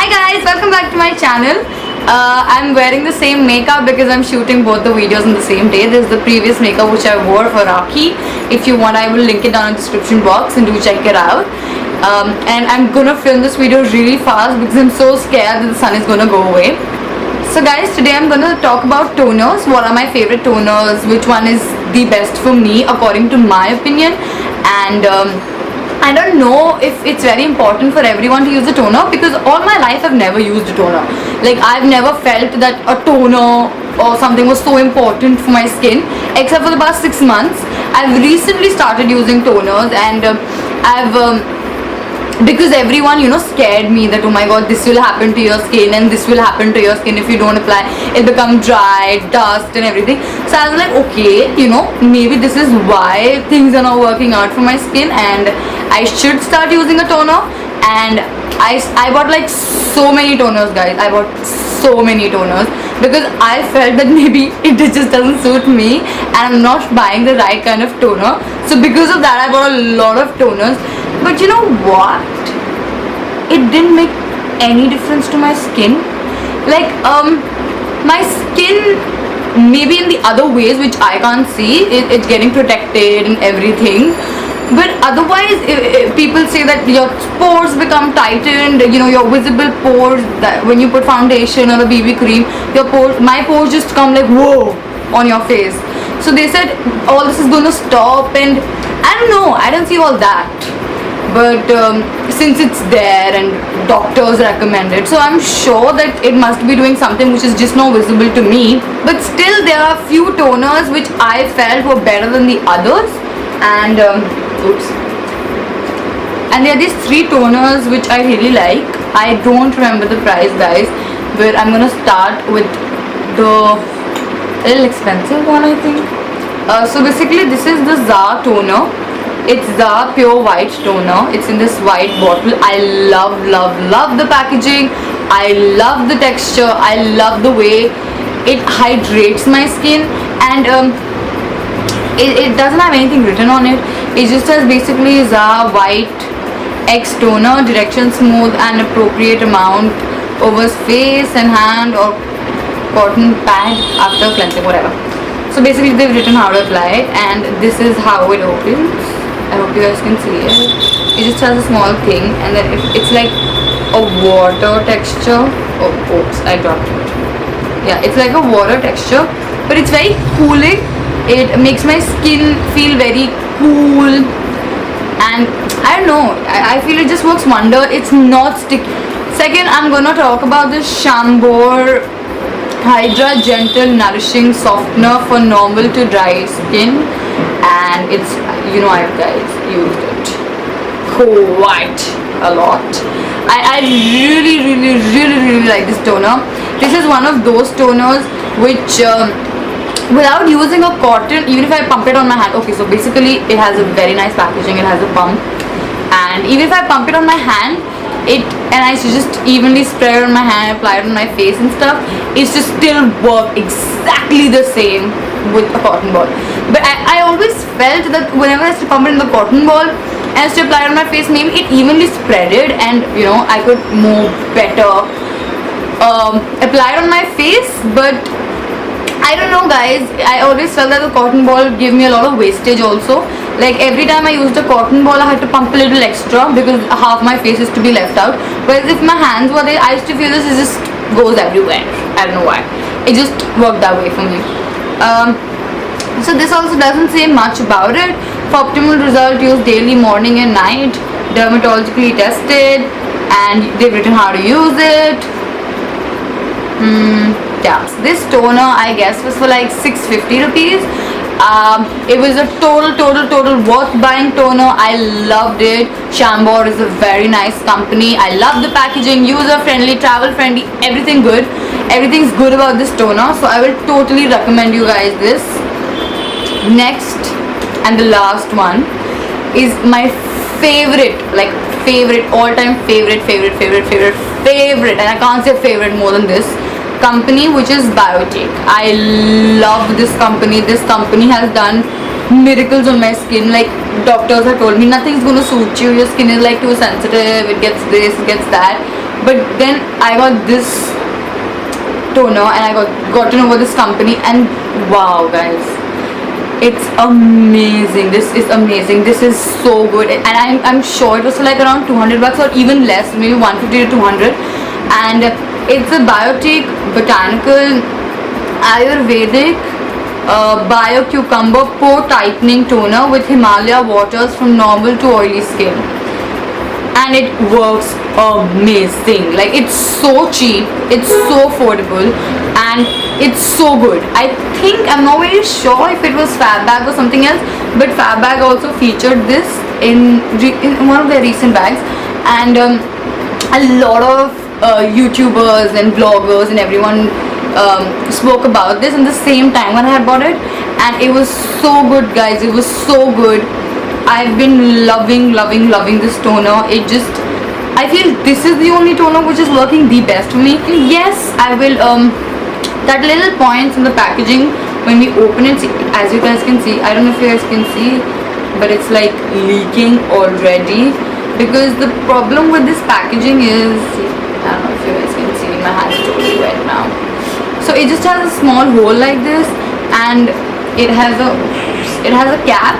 Hi guys, welcome back to my channel. I'm wearing the same makeup because I'm shooting both the videos on the same day. This is the previous makeup which I wore for Rakhi. If you want, I will link it down in the description box and do check it out. And I'm gonna film this video really fast because I'm so scared that the sun is gonna go away. So guys, today I'm gonna talk about toners. What are my favorite toners? Which one is the best for me according to my opinion? And I don't know if it's very important for everyone to use a toner because all my life I've never used a toner. Like I've never felt that a toner or something was so important for my skin except for the past 6 months. I've recently started using toners and because everyone scared me that oh my god, this will happen to your skin and this will happen to your skin if you don't apply, it'll become dry, dust and everything. So I was like, okay, maybe this is why things are not working out for my skin and I should start using a toner. And I bought like so many toners, guys. I bought so many toners because I felt that maybe it just doesn't suit me and I'm not buying the right kind of toner. So because of that I bought a lot of toners. But you know what? It didn't make any difference to my skin. Like my skin, maybe in the other ways which I can't see, it's getting protected and everything. But otherwise, people say that your pores become tightened, your visible pores, that when you put foundation or a BB cream, my pores just come like whoa on your face. So they said all this is going to stop, and I don't know, I don't see all that. But since it's there and doctors recommend it, so I'm sure that it must be doing something which is just not visible to me. But still there are few toners which I felt were better than the others. And and there are these 3 toners which I really like. I don't remember the price, guys, but I'm gonna start with the little expensive one, I think. So basically this is the ZA toner. It's the pure white toner. It's in this white bottle. I love the packaging. I love the texture. I love the way it hydrates my skin. And it doesn't have anything written on it. It just has basically ZA white X toner, direction smooth and appropriate amount over face and hand or cotton pad after cleansing, whatever. So basically they've written how to apply it, and this is how it opens. I hope you guys can see it. It just has a small thing, and then it's like a water texture. Oh, oops, I dropped it. Yeah, it's like a water texture, but it's very cooling. It makes my skin feel very cool, and I don't know, I feel it just works wonder. It's not sticky. Second, I'm gonna talk about this Shambor Hydra Gentle Nourishing Softener for normal to dry skin, and it's, I've guys used it quite a lot. I really like this toner. This is one of those toners which without using a cotton, even if I pump it on my hand, okay, so basically it has a very nice packaging, it has a pump, and even if I pump it on my hand, and I just evenly spread it on my hand, apply it on my face and stuff, it's just still work exactly the same with a cotton ball. But I always felt that whenever I used to pump it in the cotton ball and I used to apply it on my face, maybe it evenly spreaded and I could more better apply it on my face. But I don't know, guys, I always felt that the cotton ball gave me a lot of wastage also. Like every time I used a cotton ball, I had to pump a little extra because half my face is to be left out. Whereas if my hands were there, I used to feel this just goes everywhere. I don't know why. It just worked that way for me. So this also doesn't say much about it. For optimal result, use daily, morning and night. Dermatologically tested, and they've written how to use it. Yeah, this toner I guess was for like 650 rupees. It was a total worth buying toner. I loved it. Shambor is a very nice company. I love the packaging, user friendly, travel friendly, everything good. Everything's good about this toner, so I will totally recommend you guys this. Next and the last one is my favorite, like all-time favorite, and I can't say favorite more than this company, which is Biotique. I love this company. This company has done miracles on my skin. Like doctors have told me nothing's gonna suit you, your skin is like too sensitive, it gets this, it gets that. But then I got this toner and I got to know about this company, and wow guys, it's amazing. This is amazing. This is so good, and I'm sure it was like around 200 bucks or even less, maybe 150 to 200. And it's a Biotique Botanical Ayurvedic Bio Cucumber Pore Tightening Toner with Himalaya waters from normal to oily skin, and it works amazing. Like, it's so cheap, it's so affordable, and it's so good. I think, I'm not very sure if it was Fabbag or something else, but Fabbag also featured this in one of their recent bags, and a lot of YouTubers and bloggers and everyone spoke about this in the same time when I had bought it, and it was so good guys. It was so good. I've been loving this toner. I feel this is the only toner which is working the best for me. Yes, I will that little points in the packaging when we open it, as you guys can see, I don't know if you guys can see, but it's like leaking already, because the problem with this packaging is, I don't know if you guys can see, my hand is totally wet now. So it just has a small hole like this, and it has a cap,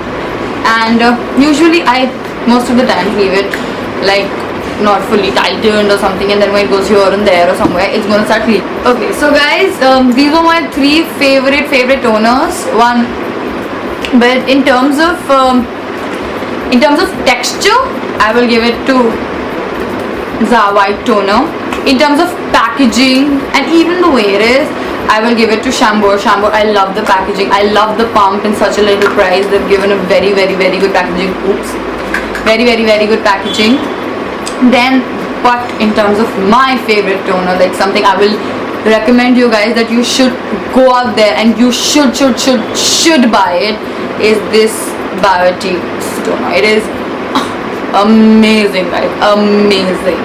and usually I most of the time leave it like not fully tightened or something, and then when it goes here and there or somewhere, it's gonna start leaking. Okay, so guys, these were my 3 favorite toners. But in terms of texture, I will give it to ZA White Toner. In terms of packaging and even the way it is, I will give it to Shampoo. I love the packaging. I love the pump in such a little price. They've given a very good packaging. Oops. Very good packaging. Then, but in terms of my favorite toner, like something I will recommend you guys that you should go out there and you should buy it, is this Biotique toner. It is amazing, guys. Amazing.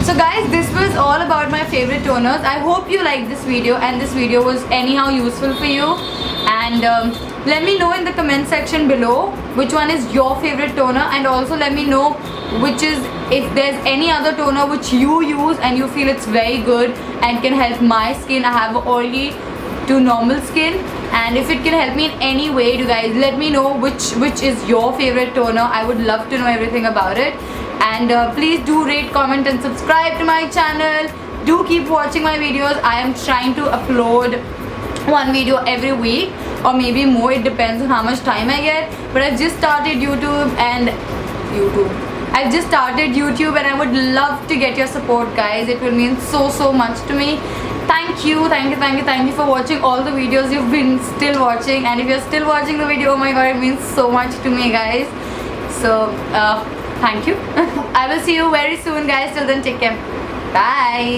So guys, this was all about my favorite toners. I hope you liked this video and this video was anyhow useful for you. And let me know in the comment section below which one is your favorite toner, and also let me know if there's any other toner which you use and you feel it's very good and can help my skin. I have oily to normal skin, and if it can help me in any way, you guys let me know which is your favorite toner. I would love to know everything about it. And please do rate, comment and subscribe to my channel. Do keep watching my videos. I am trying to upload 1 video every week or maybe more, it depends on how much time I get. But I've just started YouTube and I would love to get your support, guys. It will mean so much to me. Thank you for watching all the videos you've been still watching, and if you're still watching the video, oh my god, it means so much to me, guys. So thank you. I will see you very soon, guys. Till then, take care. Bye.